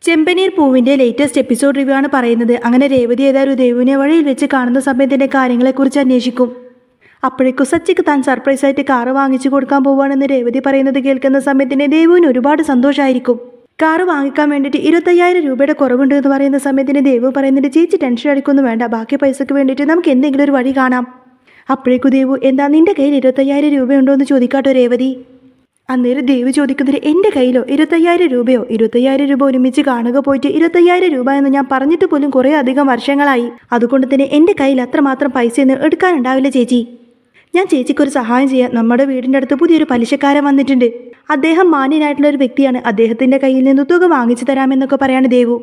ചെമ്പനീർ പൂവിന്റെ latest episode review ആണ് പറയുന്നത്. അങ്ങനെ രേവതി ഏതായാലും ദേവുവിനെ വഴിയിൽ വെച്ച് കാണുന്ന സമയത്തിന്റെ കാര്യങ്ങളെക്കുറിച്ച് അന്വേഷിക്കും. അപ്പോഴേക്കും സച്ചിക്ക് താൻ സർപ്രൈസ് ആയിട്ട് കാറ് വാങ്ങിച്ചു കൊടുക്കാൻ പോവാണെന്ന് രേവതി പറയുന്നത് കേൾക്കുന്ന സമയത്തിന് ദേവുവിന് ഒരുപാട് സന്തോഷമായിരിക്കും. കാറ് വാങ്ങിക്കാൻ വേണ്ടിയിട്ട് 25,000 രൂപയുടെ കുറവുണ്ട് എന്ന് പറയുന്ന സമയത്തിന് ദേവു പറയുന്നുണ്ട്, ചേച്ചി ടെൻഷൻ അടിക്കൊന്നും വേണ്ട, ബാക്കി പൈസക്ക് വേണ്ടിയിട്ട് നമുക്ക് എന്തെങ്കിലും ഒരു വഴി കാണാം. അപ്പോഴേക്കും ദേവു, എന്താ നിന്റെ കയ്യിൽ 25,000 രൂപയുണ്ടോ എന്ന് ചോദിക്കാട്ടോ രേവതി. അന്നേരം ദേവി ചോദിക്കുന്നത്, എൻ്റെ കയ്യിലോ 25,000 രൂപയോ? 25,000 രൂപ ഒരുമിച്ച് കാണുക പോയിട്ട് 25,000 രൂപ എന്ന് ഞാൻ പറഞ്ഞിട്ട് പോലും കുറേ അധികം വർഷങ്ങളായി. അതുകൊണ്ട് തന്നെ എൻ്റെ കയ്യിൽ അത്രമാത്രം പൈസയൊന്നും എടുക്കാനുണ്ടാവില്ല ചേച്ചി. ഞാൻ ചേച്ചിക്കൊരു സഹായം ചെയ്യാം. നമ്മുടെ വീടിൻ്റെ അടുത്ത് പുതിയൊരു പലിശക്കാരൻ വന്നിട്ടുണ്ട്. അദ്ദേഹം മാന്യനായിട്ടുള്ള ഒരു വ്യക്തിയാണ്. അദ്ദേഹത്തിൻ്റെ കയ്യിൽ നിന്ന് തുക വാങ്ങിച്ചു തരാമെന്നൊക്കെ പറയാണ് ദേവു.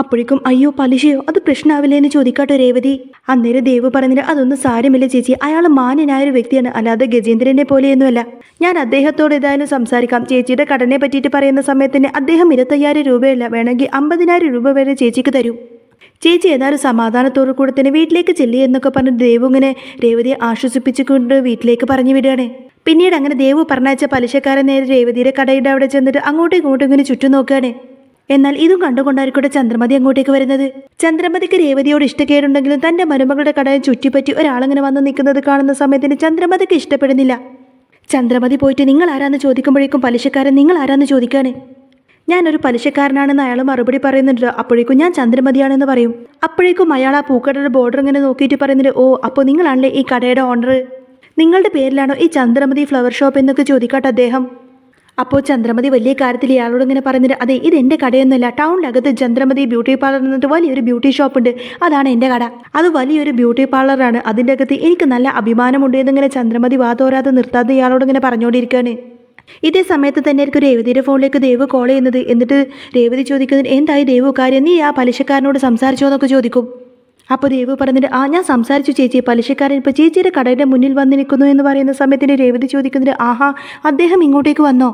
അപ്പോഴേക്കും അയ്യോ പലിശയോ, അത് പ്രശ്നമാവില്ലേ എന്ന് ചോദിക്കാട്ടോ രേവതി. അന്നേരം ദേവു പറഞ്ഞിട്ട്, അതൊന്നും സാരമില്ല ചേച്ചി, അയാൾ മാന്യനായൊരു വ്യക്തിയാണ്, അല്ലാതെ ഗജേന്ദ്രനെ പോലെയൊന്നുമല്ല. ഞാൻ അദ്ദേഹത്തോട് ഏതായാലും സംസാരിക്കാം. ചേച്ചിയുടെ കടനെ പറ്റിയിട്ട് പറയുന്ന സമയത്തിന് അദ്ദേഹം 25,000 രൂപയല്ല, വേണമെങ്കിൽ 50,000 രൂപ വരെ ചേച്ചിക്ക് തരും. ചേച്ചി ഏതായാലും സമാധാനത്തോടു കൂടെ തന്നെ വീട്ടിലേക്ക് ചെല്ലുക എന്നൊക്കെ പറഞ്ഞ് ദേവു ഇങ്ങനെ രേവതിയെ ആശ്വസിപ്പിച്ചുകൊണ്ട് വീട്ടിലേക്ക് പറഞ്ഞു വിടുകയാണ്. പിന്നീട് അങ്ങനെ ദേവു പറഞ്ഞയച്ച പലിശക്കാരൻ നേരെ രേവതിയുടെ കടയുടെ അവിടെ ചെന്നിട്ട് അങ്ങോട്ടും ഇങ്ങോട്ടും ഇങ്ങനെ ചുറ്റും നോക്കുകയാണ്. എന്നാൽ ഇതും കണ്ടുകൊണ്ടായിരിക്കട്ടെ ചന്ദ്രമതി അങ്ങോട്ടേക്ക് വരുന്നത്. ചന്ദ്രമതിക്ക് രേവതിയോട് ഇഷ്ടക്കേടുണ്ടെങ്കിലും തൻ്റെ മരുമകളുടെ കടയെ ചുറ്റിപ്പറ്റി ഒരാളിങ്ങനെ വന്ന് നിൽക്കുന്നത് കാണുന്ന സമയത്തിന് ചന്ദ്രമതിക്ക് ഇഷ്ടപ്പെടുന്നില്ല. ചന്ദ്രമതി പോയിട്ട് നിങ്ങൾ ആരാന്ന് ചോദിക്കുമ്പോഴേക്കും പലിശക്കാരൻ നിങ്ങൾ ആരാന്ന് ചോദിക്കുകയാണ്. ഞാനൊരു പലിശക്കാരനാണെന്ന് അയാൾ മറുപടി പറയുന്നുണ്ട്. അപ്പോഴേക്കും ഞാൻ ചന്ദ്രമതിയാണെന്ന് പറയും. അപ്പോഴേക്കും അയാൾ ആ പൂക്കടയുടെ ബോർഡർ ഇങ്ങനെ നോക്കിയിട്ട് പറയുന്നുണ്ട്, ഓ അപ്പോൾ നിങ്ങളാണല്ലേ ഈ കടയുടെ ഓണർ, നിങ്ങളുടെ പേരിലാണോ ഈ ചന്ദ്രമതി ഫ്ലവർ ഷോപ്പ് എന്നൊക്കെ ചോദിക്കാട്ടെ അദ്ദേഹം. അപ്പോൾ ചന്ദ്രമതി വലിയ കാര്യത്തിൽ ഇയാളോട് ഇങ്ങനെ പറയുന്നത്, അതെ ഇത് എൻ്റെ കടയൊന്നുമല്ല, ടൗണിനകത്ത് ചന്ദ്രമതി ബ്യൂട്ടി പാർലർ എന്നിട്ട് വലിയൊരു ബ്യൂട്ടി ഷോപ്പ് ഉണ്ട്, അതാണ് എൻ്റെ കട. അത് വലിയൊരു ബ്യൂട്ടി പാർലറാണ്, അതിൻ്റെ അകത്ത് എനിക്ക് നല്ല അഭിമാനമുണ്ട് എന്നിങ്ങനെ ചന്ദ്രമതി വാതോരാതെ നിർത്താതെ ഇയാളോട് ഇങ്ങനെ പറഞ്ഞുകൊണ്ടിരിക്കുകയാണ്. ഇതേ സമയത്ത് തന്നെ ആയിരിക്കും രേവതിയുടെ ഫോണിലേക്ക് ദേവു കോൾ ചെയ്യുന്നത്. എന്നിട്ട് രേവതി ചോദിക്കുന്നത്, എന്തായി ദേവു കാര്യം, നീ ആ പലിശക്കാരനോട് സംസാരിച്ചോ എന്നൊക്കെ ചോദിക്കും. അപ്പോൾ ദേവു പറഞ്ഞിട്ട്, ആ ഞാൻ സംസാരിച്ചു ചേച്ചി, പലിശക്കാരൻ ഇപ്പോൾ ചേച്ചിയുടെ കടയുടെ മുന്നിൽ വന്ന് നിൽക്കുന്നു എന്ന് പറയുന്ന സമയത്തിന് രേവതി ചോദിക്കുന്നത്, ആഹാ അദ്ദേഹം ഇങ്ങോട്ടേക്ക് വന്നോ?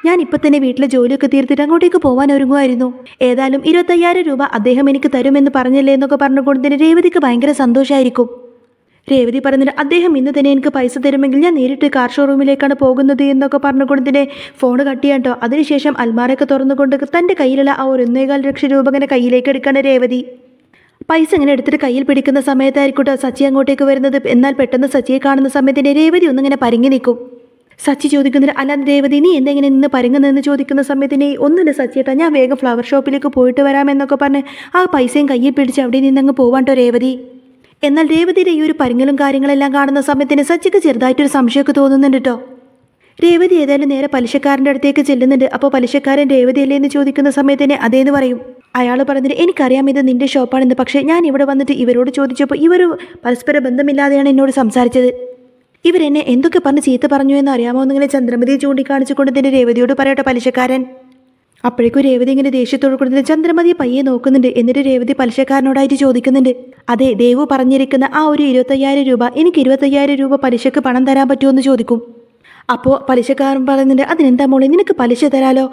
ഞാൻ ഇപ്പം തന്നെ വീട്ടിലെ ജോലിയൊക്കെ തീർത്തിട്ട് അങ്ങോട്ടേക്ക് പോകാൻ ഒരുങ്ങുമായിരുന്നു. ഏതായാലും 25,000 രൂപ അദ്ദേഹം എനിക്ക് തരുമെന്ന് പറഞ്ഞില്ലേ എന്നൊക്കെ പറഞ്ഞുകൊണ്ട് തന്നെ രേവതിക്ക് ഭയങ്കര സന്തോഷമായിരിക്കും. രേവതി പറഞ്ഞിട്ട്, അദ്ദേഹം ഇന്ന് തന്നെ എനിക്ക് പൈസ തരുമെങ്കിൽ ഞാൻ നേരിട്ട് കാർ ഷോറൂമിലേക്കാണ് പോകുന്നത് എന്നൊക്കെ പറഞ്ഞുകൊണ്ട് തന്നെ ഫോൺ കട്ട് ചെയ്യാൻ കേട്ടോ. അതിനുശേഷം അൽമാരൊക്കെ തുറന്നുകൊണ്ട് തൻ്റെ കയ്യിലുള്ള ആ 1.25 ലക്ഷം രൂപ ഇങ്ങനെ കയ്യിലേക്ക് എടുക്കാണ് രേവതി. പൈസ ഇങ്ങനെ എടുത്തിട്ട് കയ്യിൽ പിടിക്കുന്ന സമയത്തായിരിക്കട്ടെ സച്ചി അങ്ങോട്ടേക്ക് വരുന്നത്. എന്നാൽ പെട്ടെന്ന് സച്ചിയെ കാണുന്ന സമയത്തിന് രേവതി ഒന്നിങ്ങനെ പരിങ്ങി നിൽക്കും. സച്ചി ചോദിക്കുന്നത്, അല്ലാതെ രേവതി നീ എന്തെങ്ങനെ നിന്ന് പരുങ്ങുന്നതെന്ന് ചോദിക്കുന്ന സമയത്തിന്, ഒന്നുമില്ല സച്ചിയേട്ടാ, ഞാൻ വേഗം ഫ്ലവർ ഷോപ്പിലേക്ക് പോയിട്ട് വരാമെന്നൊക്കെ പറഞ്ഞ് ആ പൈസയും കയ്യിൽ പിടിച്ച് അവിടെ നിന്നങ്ങ് പോവാണ്ടോ രേവതി. എന്നാൽ രേവതിയുടെ ഈ ഒരു പരിങ്ങലും കാര്യങ്ങളെല്ലാം കാണുന്ന സമയത്തിന് സച്ചിക്ക് ചെറുതായിട്ടൊരു സംശയമൊക്കെ തോന്നുന്നുണ്ട് കേട്ടോ. രേവതി ഏതായാലും നേരെ പലിശക്കാരൻ്റെ അടുത്തേക്ക് ചെല്ലുന്നുണ്ട്. അപ്പോൾ പലിശക്കാരൻ രേവതിയല്ലേ എന്ന് ചോദിക്കുന്ന സമയത്തിന് അതേന്ന് പറയും. അയാൾ പറഞ്ഞിട്ട്, എനിക്കറിയാം ഇത് നിൻ്റെ ഷോപ്പാണെന്ന്, പക്ഷേ ഞാൻ ഇവിടെ വന്നിട്ട് ഇവരോട് ചോദിച്ചപ്പോൾ ഇവർ പരസ്പര ബന്ധമില്ലാതെയാണ് എന്നോട് സംസാരിച്ചത്. ഇവരെന്നെ എന്തൊക്കെ പറഞ്ഞ് ചീത്ത പറഞ്ഞു എന്ന് അറിയാമോ എന്നിങ്ങനെ ചന്ദ്രമതിയെ ചൂണ്ടിക്കാണിച്ചുകൊണ്ട് തന്നെ രേവതിയോട് പറയട്ടെ പലിശക്കാരൻ. അപ്പോഴേക്കും രേവതി ഇങ്ങനെ ദേഷ്യത്തോട് കൊടുത്തിട്ട് ചന്ദ്രമതിയെ പയ്യെ നോക്കുന്നുണ്ട്. എന്നിട്ട് രേവതി പലിശക്കാരനോടായിട്ട് ചോദിക്കുന്നുണ്ട്, അതെ ദേവു പറഞ്ഞിരിക്കുന്ന ആ ഒരു 25,000 രൂപ, എനിക്ക് 25,000 രൂപ പലിശക്ക് പണം തരാൻ പറ്റുമോ എന്ന് ചോദിക്കും. അപ്പോൾ പലിശക്കാരൻ പറയുന്നുണ്ട്, അതിനെന്താ മോളെ, നിനക്ക് പലിശ തരാലോ,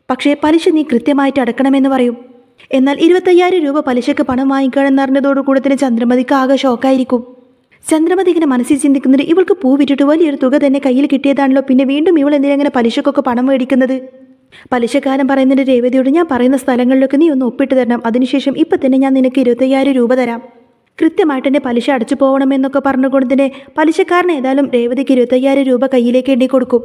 പക്ഷേ പലിശ നീ കൃത്യമായിട്ട് അടക്കണമെന്ന് പറയും. എന്നാൽ 25,000 രൂപ പലിശക്ക് പണം വാങ്ങിക്കണമെന്ന് അറിഞ്ഞതോടുകൂടെ തന്നെ ചന്ദ്രമതിക്ക് ആകെ ഷോക്കായിരിക്കും. ചന്ദ്രമതി ഇങ്ങനെ മനസ്സിൽ ചിന്തിക്കുന്നുണ്ട്, ഇവൾക്ക് പൂ വിറ്റിട്ട് വലിയൊരു തുക തന്നെ കയ്യിൽ കിട്ടിയതാണല്ലോ, പിന്നെ വീണ്ടും ഇവൾ എന്തിനെങ്ങനെ പലിശക്കൊക്കെ പണം മേടിക്കുന്നത്. പലിശക്കാരൻ പറയുന്നുണ്ട് രേവതിയോട്, ഞാൻ പറയുന്ന സ്ഥലങ്ങളിലൊക്കെ നീ ഒന്ന് ഒപ്പിട്ട് തരണം, അതിനുശേഷം ഇപ്പം തന്നെ ഞാൻ നിനക്ക് 25,000 രൂപ തരാം, കൃത്യമായിട്ട് തന്നെ പലിശ അടച്ചു പോകണമെന്നൊക്കെ പറഞ്ഞുകൊണ്ട് തന്നെ പലിശക്കാരൻ ഏതായാലും രേവതിക്ക് 25,000 രൂപ കയ്യിലേക്ക് എണ്ണി കൊടുക്കും.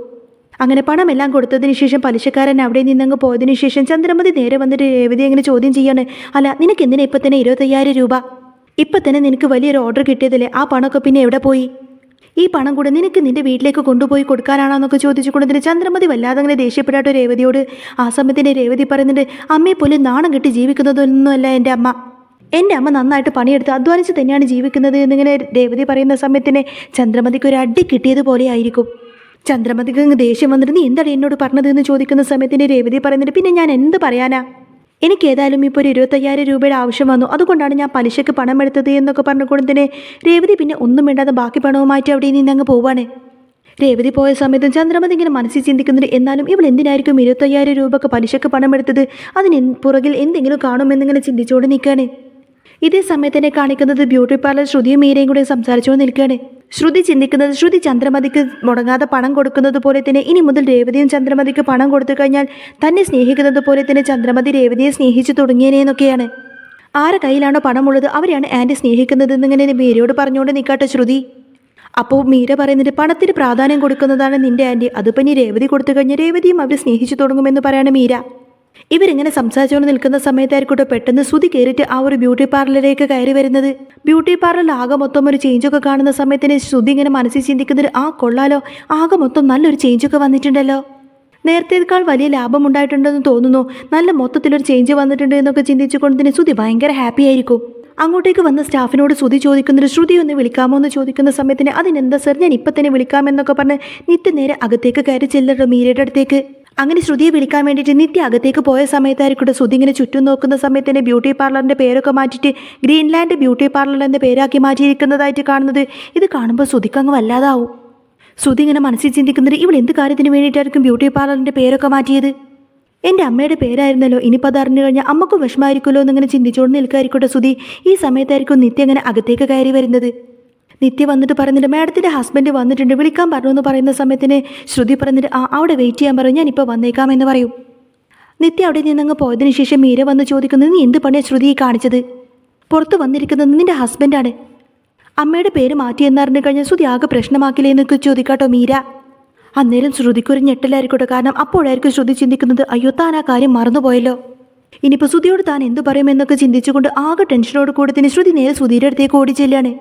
അങ്ങനെ പണമെല്ലാം കൊടുത്തതിന് ശേഷം പലിശക്കാരൻ അവിടെ നിന്നങ്ങ് പോയതിനു ശേഷം ചന്ദ്രമതി നേരെ വന്നിട്ട് രേവതി എങ്ങനെ ചോദ്യം ചെയ്യാണ്, അല്ല നിനക്ക് എന്തിനാ ഇപ്പം തന്നെ 25,000 രൂപ? ഇപ്പം തന്നെ നിനക്ക് വലിയൊരു ഓർഡർ കിട്ടിയതല്ലേ, ആ പണമൊക്കെ പിന്നെ എവിടെ പോയി? ഈ പണം കൂടെ നിനക്ക് നിന്റെ വീട്ടിലേക്ക് കൊണ്ടുപോയി കൊടുക്കാനാണെന്നൊക്കെ ചോദിച്ചുകൊണ്ടതിന് ചന്ദ്രമതി വല്ലാതെ അങ്ങനെ ദേഷ്യപ്പെടാട്ടോ രേവതിയോട്. ആ സമയത്തിന് രേവതി പറയുന്നുണ്ട്, അമ്മയെ പോലും നാണം കെട്ടി ജീവിക്കുന്നതൊന്നുമല്ല എൻ്റെ അമ്മ, എൻ്റെ അമ്മ നന്നായിട്ട് പണിയെടുത്ത് അധ്വാനിച്ച് തന്നെയാണ് ജീവിക്കുന്നത് എന്നിങ്ങനെ രേവതി പറയുന്ന സമയത്തിന് ചന്ദ്രമതിക്ക് ഒരു അടി കിട്ടിയതുപോലെ ആയിരിക്കും. ചന്ദ്രമതിക്ക് ദേഷ്യം വന്നിട്ട്, നീ എന്താണ് എന്നോട് പറഞ്ഞത് എന്ന് ചോദിക്കുന്ന സമയത്തിന് രേവതി പറയുന്നുണ്ട്, പിന്നെ ഞാൻ എന്ത് പറയാനാ, എനിക്ക് ഏതായാലും ഇപ്പോൾ ഒരു 25,000 രൂപയുടെ ആവശ്യം വന്നു, അതുകൊണ്ടാണ് ഞാൻ പലിശക്ക് പണം എടുത്തത് എന്നൊക്കെ പറഞ്ഞുകൊണ്ട് തന്നെ രേവതി പിന്നെ ഒന്നും വേണ്ടാതെ ബാക്കി പണവുമായിട്ട് അവിടെ നിന്ന് അങ്ങ് പോവാണ്. രേവതി പോയ സമയത്തും ചന്ദ്രമതി ഇങ്ങനെ മനസ്സിൽ ചിന്തിക്കുന്നുണ്ട്, എന്നാലും ഇവൾ എന്തിനായിരിക്കും 25,000 രൂപക്ക് പലിശക്ക് പണം എടുത്തത്, അതിന് പുറകിൽ എന്തെങ്കിലും കാണുമെന്നിങ്ങനെ ചിന്തിച്ചുകൊണ്ട് നിൽക്കുകയാണ്. ഇതേ സമയത്ത് തന്നെ കാണിക്കുന്നത് ബ്യൂട്ടി പാർലർ ശ്രുതിയും മീരയും കൂടെ സംസാരിച്ചുകൊണ്ട് നിൽക്കുകയാണ്. ശ്രുതി ചിന്തിക്കുന്നത് ശ്രുതി ചന്ദ്രമതിക്ക് മുടങ്ങാതെ പണം കൊടുക്കുന്നത് പോലെ തന്നെ ഇനി മുതൽ രേവതിയും ചന്ദ്രമതിക്ക് പണം കൊടുത്തു കഴിഞ്ഞാൽ തന്നെ സ്നേഹിക്കുന്നത് പോലെ തന്നെ ചന്ദ്രമതി രേവതിയെ സ്നേഹിച്ചു തുടങ്ങിയനെന്നൊക്കെയാണ്. ആരെ കയ്യിലാണോ പണമുള്ളത് അവരെയാണ് ആൻറ്റി സ്നേഹിക്കുന്നതെന്നിങ്ങനെ മീരയോട് പറഞ്ഞുകൊണ്ട് നിൽക്കാട്ടെ ശ്രുതി. അപ്പോൾ മീര പറയുന്നത് പണത്തിന് പ്രാധാന്യം കൊടുക്കുന്നതാണ് നിന്റെ ആൻറ്റി, അതിപ്പോൾ നീ രേവതി കൊടുത്തു കഴിഞ്ഞാൽ രേവതിയും അവർ സ്നേഹിച്ചു തുടങ്ങുമെന്ന് പറയാണ് മീര. ഇവരിങ്ങനെ സംസാരിച്ചുകൊണ്ട് നിൽക്കുന്ന സമയത്തായിരിക്കട്ടെ പെട്ടെന്ന് ശ്രുതി കയറിയിട്ട് ആ ഒരു ബ്യൂട്ടി പാർലറിലേക്ക് കയറി വരുന്നത്. ബ്യൂട്ടി പാർലറിൽ ആകെ മൊത്തം ഒരു ചേഞ്ചൊക്കെ കാണുന്ന സമയത്തിന് ശ്രുതി ഇങ്ങനെ മനസ്സിൽ ചിന്തിക്കുന്നത് കൊള്ളാലോ, ആകെ മൊത്തം നല്ലൊരു ചേഞ്ചൊക്കെ വന്നിട്ടുണ്ടല്ലോ, നേരത്തേക്കാൾ വലിയ ലാഭം ഉണ്ടായിട്ടുണ്ടെന്ന് തോന്നുന്നു, നല്ല മൊത്തത്തിലൊരു ചേഞ്ച് വന്നിട്ടുണ്ട് എന്നൊക്കെ ചിന്തിച്ചുകൊണ്ട് തന്നെ ശ്രുതി ഭയങ്കര ഹാപ്പി ആയിരിക്കും. അങ്ങോട്ടേക്ക് വന്ന സ്റ്റാഫിനോട് ശ്രുതി ചോദിക്കുന്നത് ശ്രുതി ഒന്ന് വിളിക്കാമോ എന്ന് ചോദിക്കുന്ന സമയത്തിന് അതിനെന്താ സർ, ഞാൻ ഇപ്പം തന്നെ വിളിക്കാമെന്നൊക്കെ പറഞ്ഞ് നിത്യ നേരെ അകത്തേക്ക് കയറി ചെല്ലട്ടോ മീരയുടെ അടുത്തേക്ക്. അങ്ങനെ ശ്രുതിയെ വിളിക്കാൻ വേണ്ടിയിട്ട് നിത്യ അകത്തേക്ക് പോയ സമയത്തായിരിക്കട്ടെ ശ്രുതി ഇങ്ങനെ ചുറ്റും നോക്കുന്ന സമയത്തിന് ബ്യൂട്ടി പാർലറിൻ്റെ പേരൊക്കെ മാറ്റിയിട്ട് ഗ്രീൻലാൻഡ് ബ്യൂട്ടി പാർലർ എന്ന പേരാക്കി മാറ്റിയിരിക്കുന്നതായിട്ട് കാണുന്നത്. ഇത് കാണുമ്പോൾ ശ്രുതിക്ക് അങ്ങ് വല്ലാതാവും. ശ്രുതി ഇങ്ങനെ മനസ്സിൽ ചിന്തിക്കുന്നത് ഇവൾ എന്ത് കാര്യത്തിന് വേണ്ടിയിട്ടായിരിക്കും ബ്യൂട്ടി പാർലറിൻ്റെ പേരൊക്കെ മാറ്റിയത്, എൻ്റെ അമ്മയുടെ പേരായിരുന്നല്ലോ, ഇനിയിപ്പോൾ അത് അറിഞ്ഞു കഴിഞ്ഞാൽ അമ്മക്കും വിഷമമായിരിക്കുമല്ലോ എന്നിങ്ങനെ ചിന്തിച്ചുകൊണ്ട് നിൽക്കായിരിക്കട്ടെ ശ്രുതി. ഈ സമയത്തായിരിക്കും നിത്യ ഇങ്ങനെ അകത്തേക്ക് കയറി വരുന്നത്. നിത്യ വന്നിട്ട് പറഞ്ഞിട്ട് മാഡത്തിൻ്റെ ഹസ്ബൻഡ് വന്നിട്ടുണ്ട്, വിളിക്കാൻ പറഞ്ഞു എന്ന് പറയുന്ന സമയത്തിന് ശ്രുതി പറഞ്ഞിട്ട് അവിടെ വെയിറ്റ് ചെയ്യാൻ പറയും, ഞാനിപ്പോൾ വന്നേക്കാമെന്ന് പറയും. നിത്യ അവിടെ നിന്നങ്ങ് പോയതിനു ശേഷം മീര വന്ന് ചോദിക്കുന്നത് നീ എന്ത് പണിയാണ് ശ്രുതിയെ കാണിച്ചത്, പുറത്ത് വന്നിരിക്കുന്നത് നിൻ്റെ ഹസ്ബൻഡാണ്, അമ്മയുടെ പേര് മാറ്റിയെന്നറിഞ്ഞു കഴിഞ്ഞാൽ ശ്രുതി ആകെ പ്രശ്നമാക്കില്ലേ എന്നൊക്കെ ചോദിക്കാട്ടോ മീര. അന്നേരം ശ്രുതിക്കൊരു ഞെട്ടലായിരിക്കട്ടെ, കാരണം അപ്പോഴായിരിക്കും ശ്രുതി ചിന്തിക്കുന്നത് അയ്യോ താൻ ആ കാര്യം മറന്നുപോയല്ലോ, ഇനിയിപ്പോൾ ശ്രുതിയോട് താൻ എന്ത് പറയുമെന്നൊക്കെ ചിന്തിച്ചുകൊണ്ട് ആകെ ടെൻഷനോട് കൂടെ തന്നെ ശ്രുതി നേരെ ശ്രുതിയുടെ അടുത്തേക്ക് ഓടി ചെല്ലാണ്.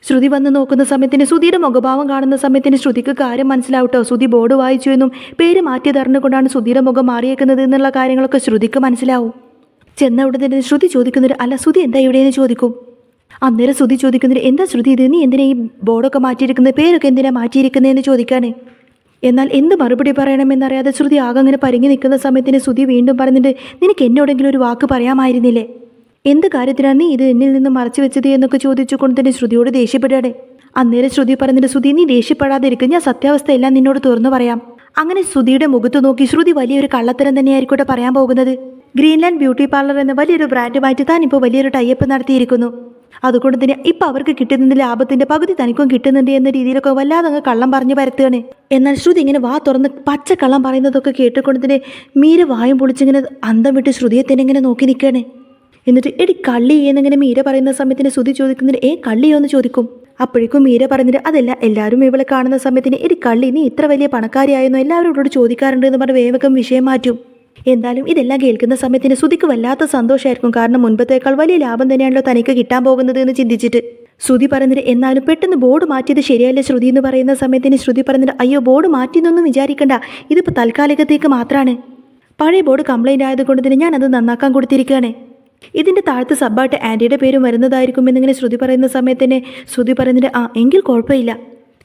ശ്രുതി വന്ന് നോക്കുന്ന സമയത്തിന് ശ്രുതിയുടെ മുഖഭാവം കാണുന്ന സമയത്തിന് ശ്രുതിക്ക് കാര്യം മനസ്സിലാവട്ടോ, ശ്രുതി ബോർഡ് വായിച്ചു എന്നും പേര് മാറ്റിയതറിഞ്ഞുകൊണ്ടാണ് ശ്രുതിയുടെ മുഖം മാറിയേക്കുന്നത് എന്നുള്ള കാര്യങ്ങളൊക്കെ ശ്രുതിക്ക് മനസ്സിലാവും. ചെന്ന ഉടനെ തന്നെ ശ്രുതി ചോദിക്കുന്നത് അല്ല ശ്രുതി എന്താ ഇവിടെയെന്ന് ചോദിക്കും. അന്നേരം ശ്രുതി ചോദിക്കുന്നത് എന്താ ശ്രുതി ഇത്, നീ എന്തിനാ ഈ ബോർഡൊക്കെ മാറ്റിയിരിക്കുന്നത്, പേരൊക്കെ എന്തിനാ മാറ്റിയിരിക്കുന്നതെന്ന് ചോദിക്കാനേ. എന്നാൽ എന്ത് മറുപടി പറയണമെന്നറിയാതെ ശ്രുതി ആകെ അങ്ങനെ പരിങ്ങി നിൽക്കുന്ന സമയത്തിന് ശ്രുതി വീണ്ടും പറയുന്നുണ്ട് നിനക്ക് എന്നോടെങ്കിലും ഒരു വാക്ക് പറയാമായിരുന്നില്ലേ, എന്ത് കാര്യത്തിനാണ് നീ ഇത് എന്നിൽ നിന്ന് മറച്ചു വെച്ചത് എന്നൊക്കെ ചോദിച്ചുകൊണ്ട് തന്നെ ശ്രുതിയോട് ദേഷ്യപ്പെടുകയാണ്. അന്നേരം ശ്രുതി പറയുന്നുണ്ട് ശ്രുതി നീ ദേഷ്യപ്പെടാതിരിക്കും, ഞാൻ സത്യാവസ്ഥ എല്ലാം നിന്നോട് തുറന്നു പറയാം. അങ്ങനെ ശ്രുതിയുടെ മുഖത്ത് നോക്കി ശ്രുതി വലിയൊരു കള്ളത്തരം തന്നെയായിരിക്കട്ടെ പറയാൻ പോകുന്നത്. ഗ്രീൻലാൻഡ് ബ്യൂട്ടി പാർലർ എന്ന വലിയൊരു ബ്രാൻഡുമായിട്ട് താൻ ഇപ്പോൾ വലിയൊരു ടൈപ്പ് നടത്തിയിരിക്കുന്നു, അതുകൊണ്ട് തന്നെ ഇപ്പം അവർക്ക് കിട്ടുന്ന ലാഭത്തിൻ്റെ പകുതി തനിക്കും കിട്ടുന്നുണ്ട് എന്ന രീതിയിലൊക്കെ വല്ലാതെ അങ്ങ് കള്ളം പറഞ്ഞു പരത്തുകയാണ്. എന്നാൽ ശ്രുതി ഇങ്ങനെ വാ തുറന്ന് പച്ചക്കള്ളം പറയുന്നതൊക്കെ കേട്ടുകൊണ്ട് തന്നെ മീര വായും പൊളിച്ചിങ്ങനെ അന്തം വിട്ട് ശ്രുതിയെ തന്നെ ഇങ്ങനെ നോക്കി നിൽക്കുകയാണ്. എന്നിട്ട് എടി കള്ളി എന്നിങ്ങനെ മീര പറയുന്ന സമയത്തിന് ശ്രുതി ചോദിക്കുന്നത് കള്ളിയോ എന്ന് ചോദിക്കും. അപ്പോഴേക്കും മീര പറഞ്ഞിട്ട് അതല്ല, എല്ലാവരും ഇവളെ കാണുന്ന സമയത്തിന് എടി കള്ളി നീ ഇത്ര വലിയ പണക്കാരിയായെന്നോ എല്ലാവരും ഇവളോട് ചോദിക്കാറുണ്ട് എന്ന് പറഞ്ഞ് വേഗം വിഷയം മാറ്റും. എന്തായാലും ഇതെല്ലാം കേൾക്കുന്ന സമയത്തിന് ശ്രുതിക്ക് വല്ലാത്ത സന്തോഷമായിരിക്കും, കാരണം മുൻപത്തേക്കാൾ വലിയ ലാഭം തന്നെയാണല്ലോ തനിക്ക് കിട്ടാൻ പോകുന്നത് എന്ന് ചിന്തിച്ചിട്ട്. ശ്രുതി പറഞ്ഞിട്ട് എന്നാലും പെട്ടെന്ന് ബോർഡ് മാറ്റിയത് ശരിയല്ലേ ശ്രുതി എന്ന് പറയുന്ന സമയത്തിന് ശ്രുതി പറഞ്ഞിട്ട് അയ്യോ ബോർഡ് മാറ്റിയെന്നൊന്നും വിചാരിക്കണ്ട, ഇതിപ്പോൾ താൽക്കാലികത്തേക്ക് മാത്രമാണ്, പഴയ ബോർഡ് കംപ്ലൈൻ്റ് ആയതുകൊണ്ട് തന്നെ ഞാനത് നന്നാക്കാൻ കൊടുത്തിരിക്കുകയാണ്, ഇതിൻ്റെ താഴത്ത് സബ്ബായിട്ട് ആൻറ്റിയുടെ പേരും വരുന്നതായിരിക്കും എന്നിങ്ങനെ ശ്രുതി പറയുന്ന സമയത്തന്നെ ശ്രുതി പറയുന്നിട്ട് എങ്കിൽ കുഴപ്പമില്ല,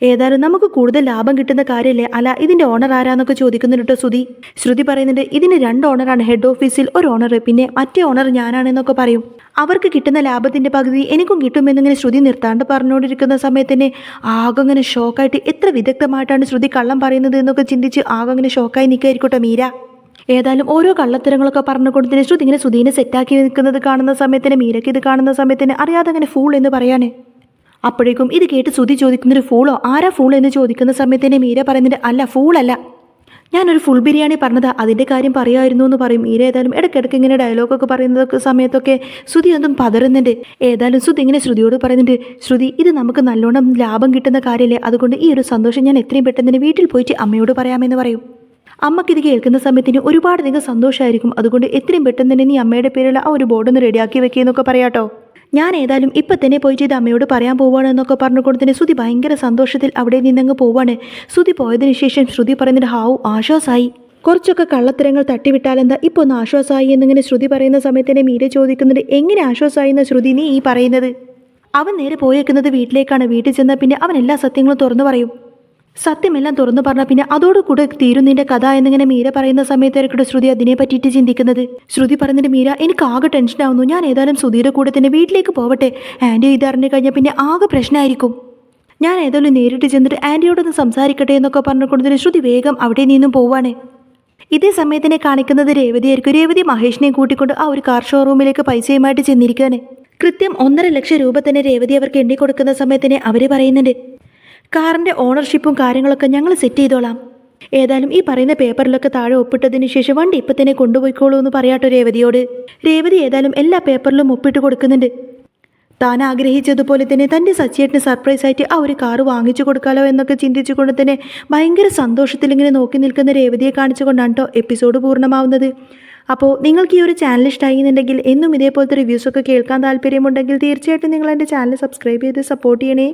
ഏതായാലും നമുക്ക് കൂടുതൽ ലാഭം കിട്ടുന്ന കാര്യമല്ലേ, അല്ല ഇതിൻ്റെ ഓണർ ആരാന്നൊക്കെ ചോദിക്കുന്നുണ്ട് കേട്ടോ ശ്രുതി. ശ്രുതി പറയുന്നുണ്ട് ഇതിന് 2 ഓണറാണ്, ഹെഡ് ഓഫീസിൽ ഒരു ഓണർ, പിന്നെ മറ്റേ ഓണർ ഞാനാണെന്നൊക്കെ പറയും, അവർക്ക് കിട്ടുന്ന ലാഭത്തിൻ്റെ പകുതി എനിക്കും കിട്ടുമെന്നിങ്ങനെ ശ്രുതി നിർത്താണ്ട് പറഞ്ഞുകൊണ്ടിരിക്കുന്ന സമയത്തന്നെ ആകെ അങ്ങനെ ഷോക്കായിട്ട് എത്ര വിദഗ്ധമായിട്ടാണ് ശ്രുതി കള്ളം പറയുന്നത് എന്നൊക്കെ ചിന്തിച്ച് ആകെ അങ്ങനെ ഷോക്കായി നിൽക്കായിരിക്കട്ടെ മീര. ഏതായാലും ഓരോ കള്ളത്തരങ്ങളൊക്കെ പറഞ്ഞുകൊണ്ട് തന്നെ ശ്രുതി ഇങ്ങനെ ശ്രുതിനെ സെറ്റാക്കി നിൽക്കുന്നത് കാണുന്ന സമയത്തിന് മീരയ്ക്ക് ഇത് കാണുന്ന സമയത്തിന് അറിയാതെ അങ്ങനെ ഫൂൾ എന്ന് പറയാനേ. അപ്പോഴേക്കും ഇത് കേട്ട് ശ്രുതി ചോദിക്കുന്നൊരു ഫൂളോ, ആരാ ഫൂൾ എന്ന് ചോദിക്കുന്ന സമയത്തന്നെ മീര പറയുന്നുണ്ട് അല്ല ഫൂളല്ല, ഞാനൊരു ഫുൾ ബിരിയാണി പറഞ്ഞതാ, അതിൻ്റെ കാര്യം പറയായിരുന്നു എന്ന് പറയും മീര. ഏതായാലും ഇടയ്ക്കിടയ്ക്ക് ഇങ്ങനെ ഡയലോഗൊക്കെ പറയുന്നതൊക്കെ സമയത്തൊക്കെ ശ്രുതി ഒന്നും പതറുന്നുണ്ട്. ഏതായാലും ശ്രുതി ഇങ്ങനെ ശ്രുതിയോട് പറയുന്നുണ്ട് ശ്രുതി ഇത് നമുക്ക് നല്ലോണം ലാഭം കിട്ടുന്ന കാര്യമല്ലേ, അതുകൊണ്ട് ഈ ഒരു സന്തോഷം ഞാൻ എത്രയും പെട്ടെന്ന് തന്നെ വീട്ടിൽ പോയിട്ട് അമ്മയോട് പറയാമെന്ന് പറയും. അമ്മയ്ക്കിത് കേൾക്കുന്ന സമയത്തിന് ഒരുപാടധികം സന്തോഷമായിരിക്കും, അതുകൊണ്ട് എത്രയും പെട്ടെന്ന് തന്നെ നീ അമ്മയുടെ പേരുള്ള ആ ഒരു ബോർഡൊന്ന് റെഡിയാക്കി വെക്കുകയെന്നൊക്കെ പറയാട്ടോ. ഞാൻ ഏതായാലും ഇപ്പം തന്നെ പോയിട്ട് ഇത് അമ്മയോട് പറയാൻ പോവുകയാണ് എന്നൊക്കെ പറഞ്ഞുകൊണ്ട് തന്നെ ശ്രുതി ഭയങ്കര സന്തോഷത്തിൽ അവിടെ നിന്നങ്ങ് പോവാണ്. ശ്രുതി പോയതിനു ശേഷം ശ്രുതി പറയുന്നത് ഹാവു ആശ്വാസമായി, കുറച്ചൊക്കെ കള്ളത്തരങ്ങൾ തട്ടിവിട്ടാലെന്താ ഇപ്പോൾ ഒന്ന് ആശ്വാസമായി എന്നിങ്ങനെ ശ്രുതി പറയുന്ന സമയത്തന്നെ മീര ചോദിക്കുന്നത് എങ്ങനെ ആശ്വാസമായി എന്ന ശ്രുതി നീ ഈ പറയുന്നത്, അവൻ നേരെ പോയേക്കുന്നത് വീട്ടിലേക്കാണ്, വീട്ടിൽ ചെന്നാൽ പിന്നെ അവൻ എല്ലാ സത്യങ്ങളും തുറന്നു പറയും, സത്യമെല്ലാം തുറന്നു പറഞ്ഞാൽ പിന്നെ അതോടുകൂടെ തീരും നിന്റെ കഥ എന്നിങ്ങനെ മീര പറയുന്ന സമയത്തായിരിക്കും ശ്രുതി അതിനെ പറ്റിയിട്ട് ചിന്തിക്കുന്നത്. ശ്രുതി പറഞ്ഞിട്ട് മീര എനിക്ക് ആകെ ടെൻഷനാവുന്നു, ഞാൻ ഏതായാലും ശ്രുതിയുടെ കൂടെ തന്നെ വീട്ടിലേക്ക് പോവട്ടെ, ആൻറ്റി ഇത് അറിഞ്ഞു കഴിഞ്ഞാൽ പിന്നെ ആകെ പ്രശ്നമായിരിക്കും, ഞാൻ ഏതായാലും നേരിട്ട് ചെന്നിട്ട് ആൻറ്റിയോടൊന്ന് സംസാരിക്കട്ടെ എന്നൊക്കെ പറഞ്ഞുകൊണ്ട് തന്നെ ശ്രുതി വേഗം അവിടെ നിന്നും പോവാണ്. ഇതേ സമയത്തിനെ കാണിക്കുന്നത് രേവതിയായിരിക്കും. രേവതി മഹേഷിനെ കൂട്ടിക്കൊണ്ട് ആ ഒരു കാർ ഷോറൂമിലേക്ക് പൈസയുമായിട്ട് ചെന്നിരിക്കുകയാണ്. കൃത്യം 1.5 ലക്ഷം രൂപ തന്നെ രേവതി അവർക്ക് എണ്ണി കൊടുക്കുന്ന സമയത്തിന് അവർ പറയുന്നുണ്ട് കാറിൻ്റെ ഓണർഷിപ്പും കാര്യങ്ങളൊക്കെ ഞങ്ങൾ സെറ്റ് ചെയ്തോളാം. ഏതായാലും ഈ പറയുന്ന പേപ്പറിലൊക്കെ താഴെ ഒപ്പിട്ടതിന് ശേഷം വണ്ടി ഇപ്പം തന്നെ കൊണ്ടുപോയിക്കോളൂ എന്ന് പറയാട്ടോ രേവതിയോട്. രേവതി ഏതായാലും എല്ലാ പേപ്പറിലും ഒപ്പിട്ട് കൊടുക്കുന്നുണ്ട്. താൻ ആഗ്രഹിച്ചതുപോലെ തന്നെ തൻ്റെ സച്ചിയേട്ടന് സർപ്രൈസായിട്ട് ആ ഒരു കാറ് വാങ്ങിച്ചു കൊടുക്കാലോ എന്നൊക്കെ ചിന്തിച്ചുകൊണ്ട് തന്നെ ഭയങ്കര സന്തോഷത്തിൽ ഇങ്ങനെ നോക്കി നിൽക്കുന്ന രേവതിയെ കാണിച്ചുകൊണ്ടാണ് കേട്ടോ എപ്പിസോഡ് പൂർണ്ണമാവുന്നത്. അപ്പോൾ നിങ്ങൾക്ക് ഈ ഒരു ചാനൽ ഇഷ്ടമായിരുന്നുണ്ടെങ്കിൽ എന്നും ഇതേപോലത്തെ റിവ്യൂസൊക്കെ കേൾക്കാൻ താല്പര്യമുണ്ടെങ്കിൽ തീർച്ചയായിട്ടും നിങ്ങൾ എൻ്റെ ചാനൽ സബ്സ്ക്രൈബ് ചെയ്ത് സപ്പോർട്ട് ചെയ്യണേ.